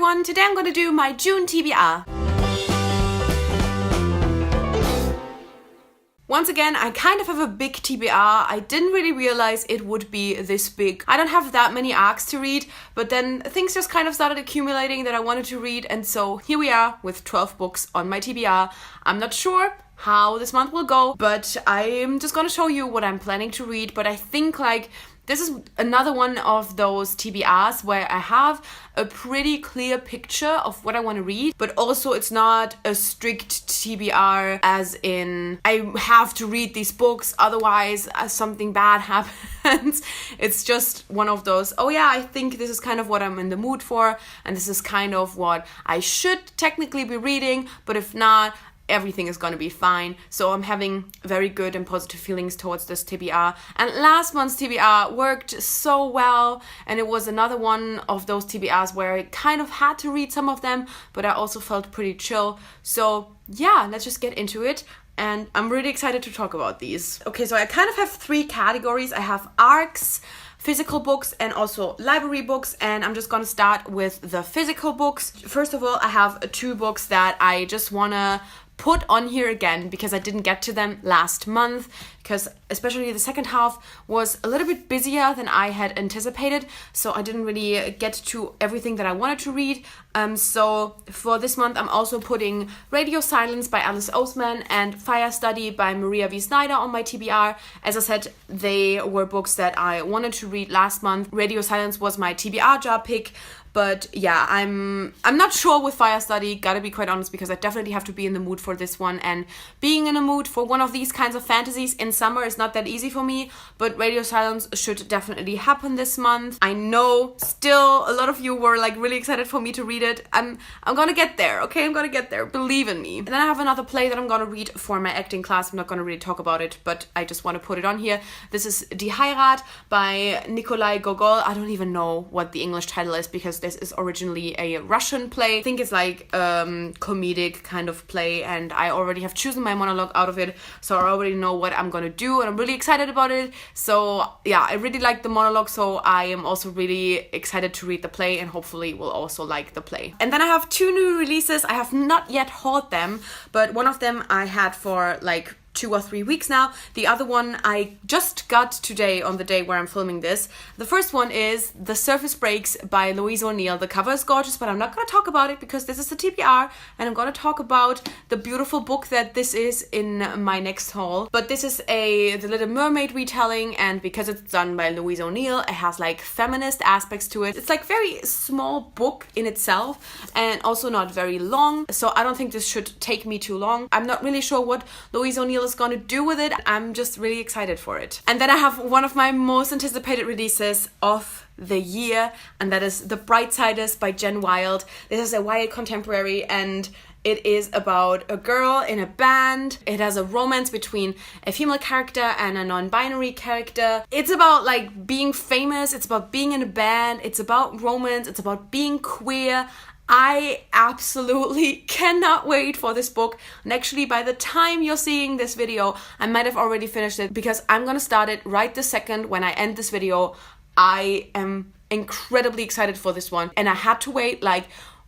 everyone, today I'm going to do my June TBR. Once again, I kind of have a big TBR. I didn't really realize it would be this big. I don't have that many arcs to read, but then things just kind of started accumulating that I wanted to read, and so here we are with 12 books on my TBR. I'm not sure how this month will go, but I'm just gonna show you what I'm planning to read. But I think this is another one of those TBRs where I have a pretty clear picture of what I want to read, but also it's not a strict TBR as in I have to read these books, otherwise something bad happens. It's just one of those, oh yeah, I think this is kind of what I'm in the mood for, and this is kind of what I should technically be reading, but if not, everything is going to be fine. So I'm having very good and positive feelings towards this TBR. And last month's TBR worked so well, and it was another one of those TBRs where I kind of had to read some of them, but I also felt pretty chill. So yeah, let's just get into it. And I'm really excited to talk about these. Okay, so I kind of have three categories. I have arcs, physical books, and also library books, and I'm just gonna start with the physical books. First of all, I have two books that I just wanna put on here again because I didn't get to them last month, because especially the second half was a little bit busier than I had anticipated, so I didn't really get to everything that I wanted to read. So for this month I'm also putting Radio Silence by Alice Oseman and Fire Study by Maria V. Snyder on my TBR. As I said, they were books that I wanted to read last month. Radio Silence was my TBR job pick, but yeah, I'm not sure with Fire Study, gotta be quite honest, because I definitely have to be in the mood for this one, and being in a mood for one of these kinds of fantasies in summer is not that easy for me, but Radio Silence should definitely happen this month. I know still a lot of you were really excited for me to read it. I'm gonna get there, okay? I'm gonna get there, believe in me. And then I have another play that I'm gonna read for my acting class. I'm not gonna really talk about it, but I just want to put it on here. This is Die Heirat by Nikolai Gogol. I don't even know what the English title is because this is originally a Russian play. I think it's comedic kind of play, and I already have chosen my monologue out of it, so I already know what I'm gonna do, and I'm really excited about it. So yeah, I really like the monologue, so I am also really excited to read the play, and hopefully will also like the play. And then I have two new releases. I have not yet hauled them, but one of them I had for 2 or 3 weeks now. The other one I just got today on the day where I'm filming this. The first one is The Surface Breaks by Louise O'Neill. The cover is gorgeous, but I'm not going to talk about it because this is a TBR, and I'm going to talk about the beautiful book that this is in my next haul. But this is The Little Mermaid retelling, and because it's done by Louise O'Neill, it has feminist aspects to it. It's very small book in itself, and also not very long, so I don't think this should take me too long. I'm not really sure what Louise O'Neill is going to do with it. I'm just really excited for it. And then I have one of my most anticipated releases of the year, and that is The Brightsiders by Jen Wilde. This is a YA contemporary, and it is about a girl in a band. It has a romance between a female character and a non-binary character. It's about being famous, it's about being in a band, it's about romance, it's about being queer. I absolutely cannot wait for this book, and actually by the time you're seeing this video I might have already finished it, because I'm gonna start it right this second when I end this video. I am incredibly excited for this one, and I had to wait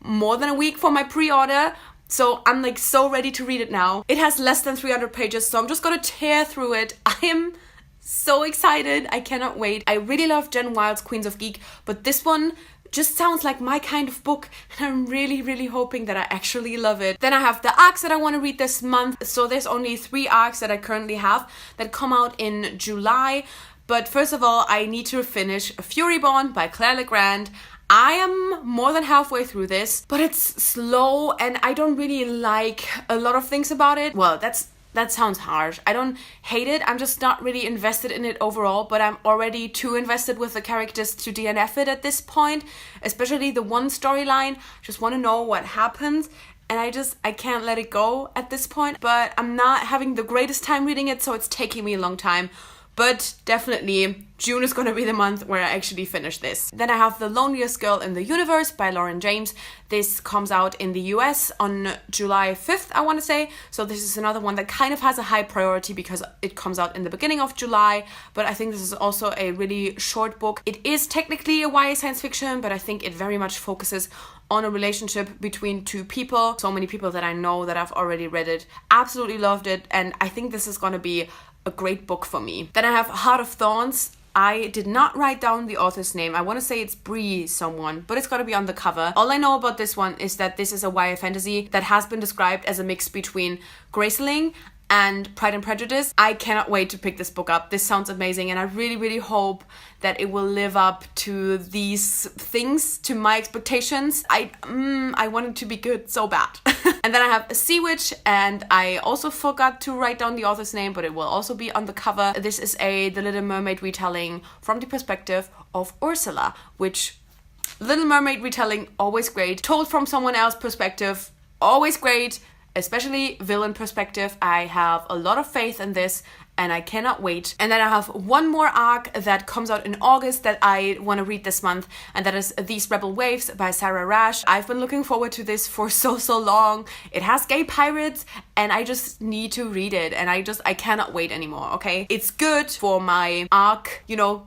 more than a week for my pre-order, so I'm so ready to read it now. It has less than 300 pages, so I'm just gonna tear through it. I am so excited, I cannot wait. I really love Jen Wilde's Queens of Geek, but this one just sounds like my kind of book, and I'm really, really hoping that I actually love it. Then I have the arcs that I want to read this month. So there's only 3 arcs that I currently have that come out in July. But first of all, I need to finish Furyborn by Claire Legrand. I am more than halfway through this, but it's slow, and I don't really like a lot of things about it. Well, that sounds harsh. I don't hate it, I'm just not really invested in it overall, but I'm already too invested with the characters to DNF it at this point, especially the one storyline. Just want to know what happens, and I can't let it go at this point, but I'm not having the greatest time reading it, so it's taking me a long time. But definitely June is going to be the month where I actually finish this. Then I have The Loneliest Girl in the Universe by Lauren James. This comes out in the US on July 5th, I want to say. So this is another one that kind of has a high priority because it comes out in the beginning of July. But I think this is also a really short book. It is technically a YA science fiction, but I think it very much focuses on a relationship between two people. So many people that I know that have already read it absolutely loved it, and I think this is gonna be a great book for me. Then I have Heart of Thorns. I did not write down the author's name. I want to say it's Bree someone, but it's got to be on the cover. All I know about this one is that this is a YA fantasy that has been described as a mix between Graceling and Pride and Prejudice. I cannot wait to pick this book up. This sounds amazing, and I really, really hope that it will live up to these things, to my expectations. I want it to be good so bad. And then I have Sea Witch, and I also forgot to write down the author's name, but it will also be on the cover. This is The Little Mermaid retelling from the perspective of Ursula, which Little Mermaid retelling, always great. Told from someone else's perspective, always great. Especially villain perspective. I have a lot of faith in this, and I cannot wait. And then I have one more arc that comes out in August that I want to read this month, and that is These Rebel Waves by Sarah Rash. I've been looking forward to this for so long. It has gay pirates, and I just need to read it, and I cannot wait anymore, okay? It's good for my arc,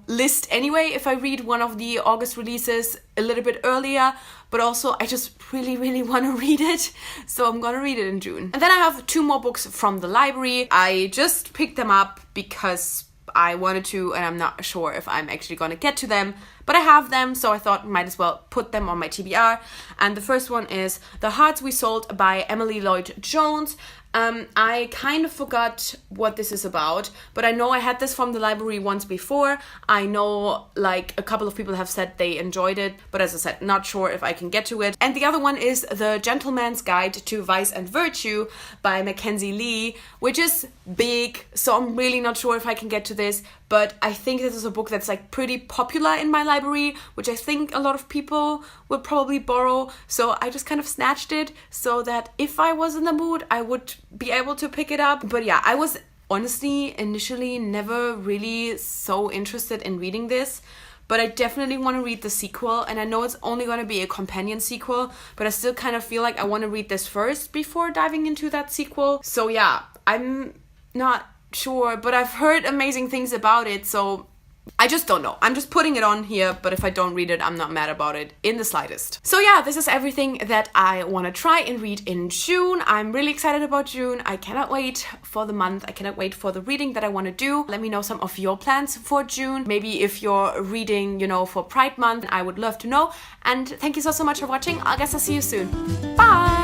list anyway, if I read one of the August releases a little bit earlier, but also I just really want to read it, so I'm gonna read it in June. And then I have 2 more books from the library. I just picked them up because I wanted to, and I'm not sure if I'm actually gonna get to them, but I have them, so I thought might as well put them on my TBR. And the first one is The Hearts We Sold by Emily Lloyd Jones. I kind of forgot what this is about, but I know I had this from the library once before. I know like a couple of people have said they enjoyed it, but as I said, not sure if I can get to it. And the other one is The Gentleman's Guide to Vice and Virtue by Mackenzie Lee, which is big, so I'm really not sure if I can get to this, but I think this is a book that's like pretty popular in my library, which I think a lot of people would probably borrow, so I just kind of snatched it so that if I was in the mood, I would be able to pick it up. But yeah, I was honestly initially never really so interested in reading this, but I definitely want to read the sequel, and I know it's only going to be a companion sequel, but I still kind of feel like I want to read this first before diving into that sequel. So yeah, I'm not sure, but I've heard amazing things about it, so I just don't know. I'm just putting it on here, but if I don't read it, I'm not mad about it in the slightest. So yeah, this is everything that I want to try and read in June. I'm really excited about June. I cannot wait for the month. I cannot wait for the reading that I want to do. Let me know some of your plans for June. Maybe if you're reading, for Pride Month, I would love to know. And thank you so much for watching. I guess I'll see you soon. Bye!